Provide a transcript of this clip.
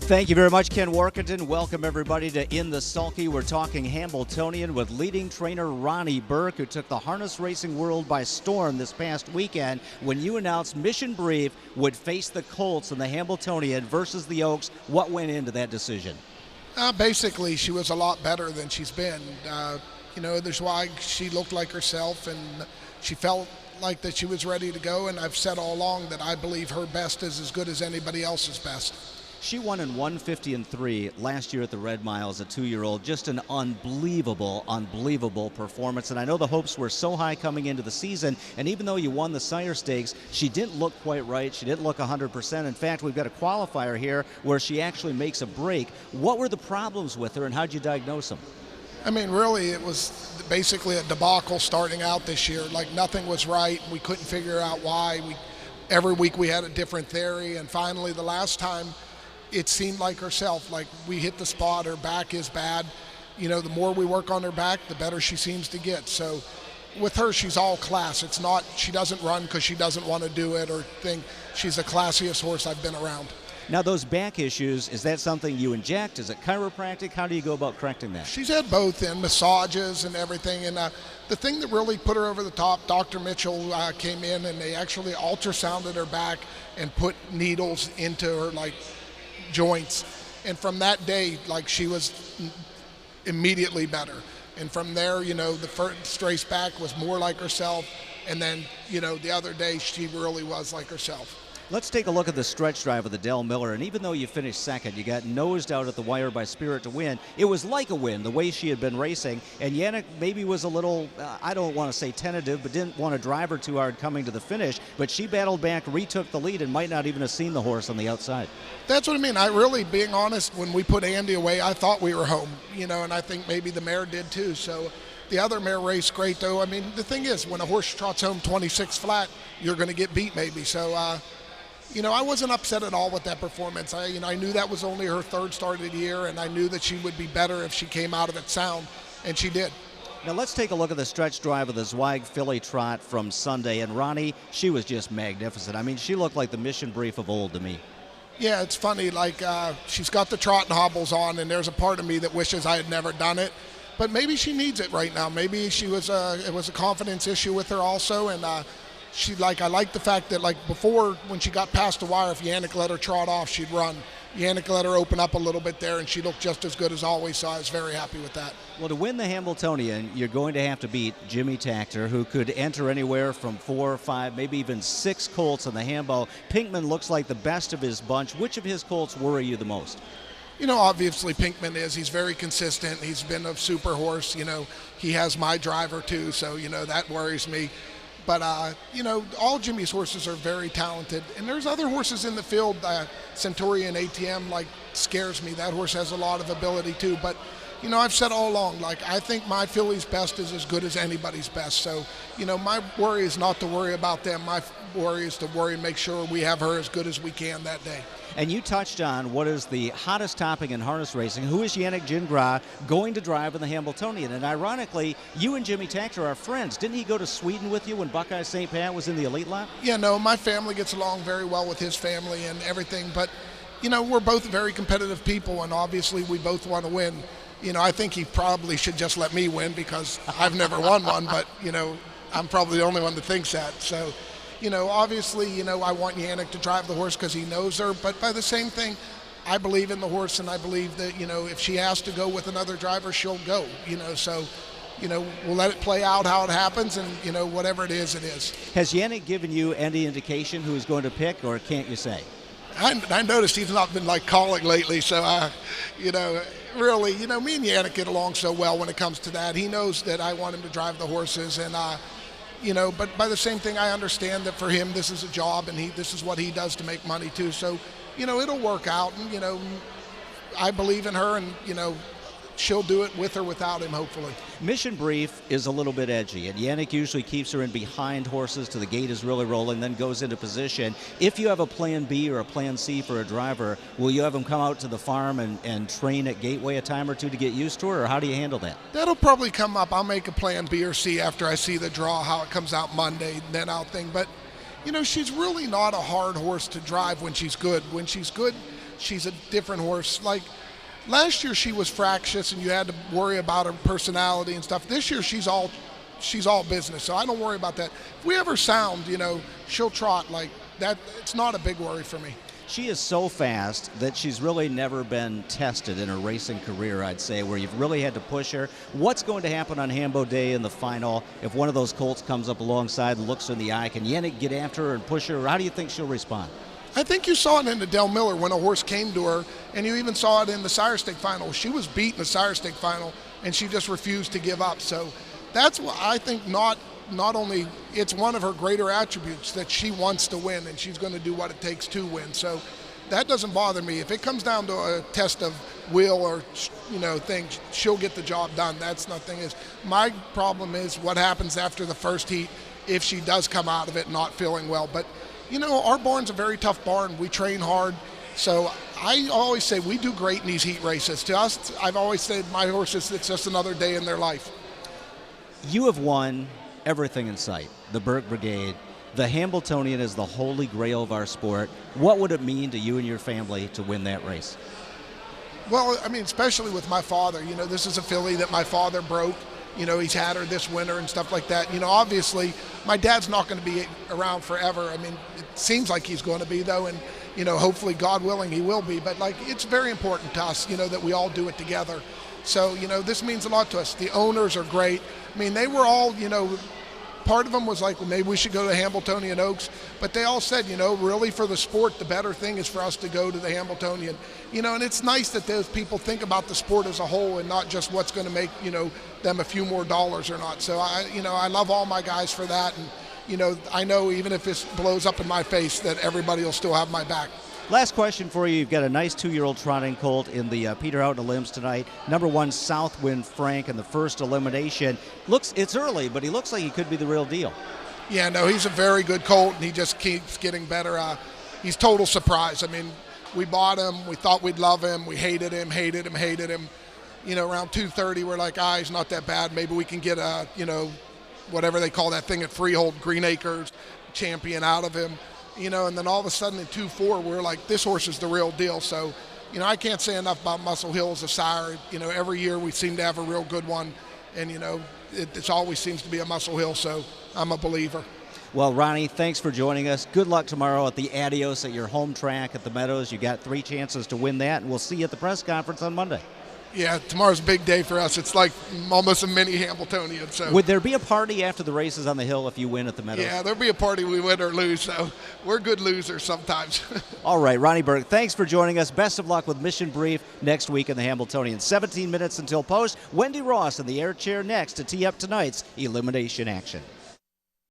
Thank you very much, Ken Workington. Welcome, everybody, to In the Sulky. We're talking Hambletonian with leading trainer Ron Burke, who took the harness racing world by storm this past weekend when you announced Mission Brief would face the Colts in the Hambletonian versus the Oaks. What went into that decision? Basically, she was a lot better than she's been. That's why she looked like herself, and she felt like that she was ready to go. And I've said all along that I believe her best is as good as anybody else's best. She won in 150-3 last year at the Red Mile as a 2-year-old. Just an unbelievable performance. And I know the hopes were so high coming into the season. And even though you won the Sire Stakes, she didn't look quite right. She didn't look 100%. In fact, we've got a qualifier here where she actually makes a break. What were the problems with her, and how'd you diagnose them? I mean, really, it was basically a debacle starting out this year. Like, nothing was right. We couldn't figure out why. Every week we had a different theory. And finally, the last time, it seemed like herself, like we hit the spot, her back is bad. The more we work on her back, the better she seems to get. So with her, she's all class. It's not, she doesn't run because she doesn't want to do it or think. She's the classiest horse I've been around. Now, those back issues, is that something you inject? Is it chiropractic? How do you go about correcting that? She's had both, and massages and everything. And the thing that really put her over the top, Dr. Mitchell came in and they actually ultrasounded her back and put needles into her, joints, and from that day, she was immediately better. And from there, the first race back was more like herself, and then the other day she really was like herself. Let's take a look at the stretch drive of the Del Miller, and even though you finished second, you got nosed out at the wire by Spirit to Win. It was like a win, the way she had been racing, and Yannick maybe was a little, I don't want to say tentative, but didn't want to drive her too hard coming to the finish, but she battled back, retook the lead, and might not even have seen the horse on the outside. That's what I mean. I really, being honest, when we put Andy away, I thought we were home, and I think maybe the mare did too, so the other mare raced great, though. I mean, the thing is, when a horse trots home 26 flat, you're going to get beat maybe, so I wasn't upset at all with that performance. I knew that was only her third start of the year, and I knew that she would be better if she came out of it sound, and she did. Now let's take a look at the stretch drive of the Zweig filly trot from Sunday, and Ronnie, she was just magnificent. I mean, she looked like the Mission Brief of old to me. Yeah, it's funny, she's got the trot and hobbles on, and there's a part of me that wishes I had never done it, but maybe she needs it right now. Maybe it was a confidence issue with her also, and I like the fact that before, when she got past the wire, if Yannick let her trot off, she'd run. Yannick let her open up a little bit there, and she looked just as good as always, so I was very happy with that. Well, to win the Hambletonian, you're going to have to beat Jimmy Takter, who could enter anywhere from 4 or 5, maybe even 6 colts in the Hambo. Pinkman looks like the best of his bunch. Which of his colts worry you the most? Obviously Pinkman he's very consistent. He's been a super horse. He has my driver too, so, that worries me. But, all Jimmy's horses are very talented. And there's other horses in the field. Centurion ATM, scares me. That horse has a lot of ability, too. But, I've said all along, I think my filly's best is as good as anybody's best. So, my worry is not to worry about them. My worry is to make sure we have her as good as we can that day. And you touched on what is the hottest topic in harness racing. Who is Yannick Gingras going to drive in the Hambletonian? And ironically, you and Jimmy Takter are friends. Didn't he go to Sweden with you when Buckeye St. Pat was in the elite lot? Yeah, no, my family gets along very well with his family and everything. But, we're both very competitive people, and obviously we both want to win. I think he probably should just let me win because I've never won one, but, I'm probably the only one that thinks that. So, obviously, I want Yannick to drive the horse because he knows her. But by the same thing, I believe in the horse, and I believe that, if she has to go with another driver, she'll go, So, we'll let it play out how it happens, and, whatever it is, it is. Has Yannick given you any indication who he's going to pick, or can't you say? I noticed he's not been calling lately, so really, me and Yannick get along so well when it comes to that. He knows that I want him to drive the horses, and but by the same thing, I understand that for him this is a job, and this is what he does to make money too. So, it'll work out, and I believe in her, and she'll do it with or without him, hopefully. Mission Brief is a little bit edgy, and Yannick usually keeps her in behind horses till the gate is really rolling, then goes into position. If you have a plan B or a plan C for a driver, will you have him come out to the farm and train at Gateway a time or two to get used to her, or how do you handle that? That'll probably come up. I'll make a plan B or C after I see the draw, how it comes out Monday, then I'll think. But, she's really not a hard horse to drive when she's good. When she's good, she's a different horse. Like last year she was fractious and you had to worry about her personality and stuff. This year she's all business, so I don't worry about that. If we ever sound, she'll trot like that. It's not a big worry for me. She is so fast that she's really never been tested in her racing career, I'd say, where you've really had to push her. What's going to happen on Hambo Day in the final if one of those colts comes up alongside and looks her in the eye? Can Yannick get after her and push her? How do you think she'll respond? I think you saw it in the Del Miller when a horse came to her, and you even saw it in the Sire Stake final. She was beat in the Sire Stake final, and she just refused to give up. So that's what I think. Not only it's one of her greater attributes that she wants to win, and she's going to do what it takes to win. So that doesn't bother me. If it comes down to a test of will or things, she'll get the job done. That's nothing. My problem is what happens after the first heat if she does come out of it not feeling well. But our barn's a very tough barn. We train hard. So I always say we do great in these heat races. To us, I've always said my horses, it's just another day in their life. You have won everything in sight. The Burke Brigade, the Hambletonian is the holy grail of our sport. What would it mean to you and your family to win that race? Well, I mean, especially with my father. This is a filly that my father broke. He's had her this winter and stuff like that. Obviously, my dad's not going to be around forever. I mean, it seems like he's going to be, though, and, hopefully, God willing, he will be. But, it's very important to us, that we all do it together. So, this means a lot to us. The owners are great. I mean, they were all, part of them was like, well, maybe we should go to Hambletonian Oaks. But they all said, really for the sport, the better thing is for us to go to the Hambletonian. And it's nice that those people think about the sport as a whole and not just what's going to make, them a few more dollars or not. So, I love all my guys for that. And, I know even if this blows up in my face that everybody will still have my back. Last question for you. You've got a nice 2-year-old trotting colt in the Peter Out in the Limbs tonight. Number 1, Southwind Frank in the first elimination. It's early, but he looks like he could be the real deal. Yeah, no, he's a very good colt, and he just keeps getting better. He's total surprise. I mean, we bought him. We thought we'd love him. We hated him. Around 2:30, we're like, he's not that bad. Maybe we can get a, whatever they call that thing at Freehold, Green Acres, champion out of him. And then all of a sudden in 2-4, we're like, this horse is the real deal. So, I can't say enough about Muscle Hill as a sire. Every year we seem to have a real good one. And, it always seems to be a Muscle Hill. So I'm a believer. Well, Ronnie, thanks for joining us. Good luck tomorrow at the Adios at your home track at the Meadows. You got 3 chances to win that, and we'll see you at the press conference on Monday. Yeah, tomorrow's a big day for us. It's like almost a mini Hambletonian. So would there be a party after the races on the hill if you win at the Meadows? Yeah, there'll be a party we win or lose. So we're good losers sometimes. All right, Ronnie Burke, thanks for joining us. Best of luck with Mission Brief next week in the Hambletonian. 17 minutes until post. Wendy Ross in the air chair next to tee up tonight's elimination action.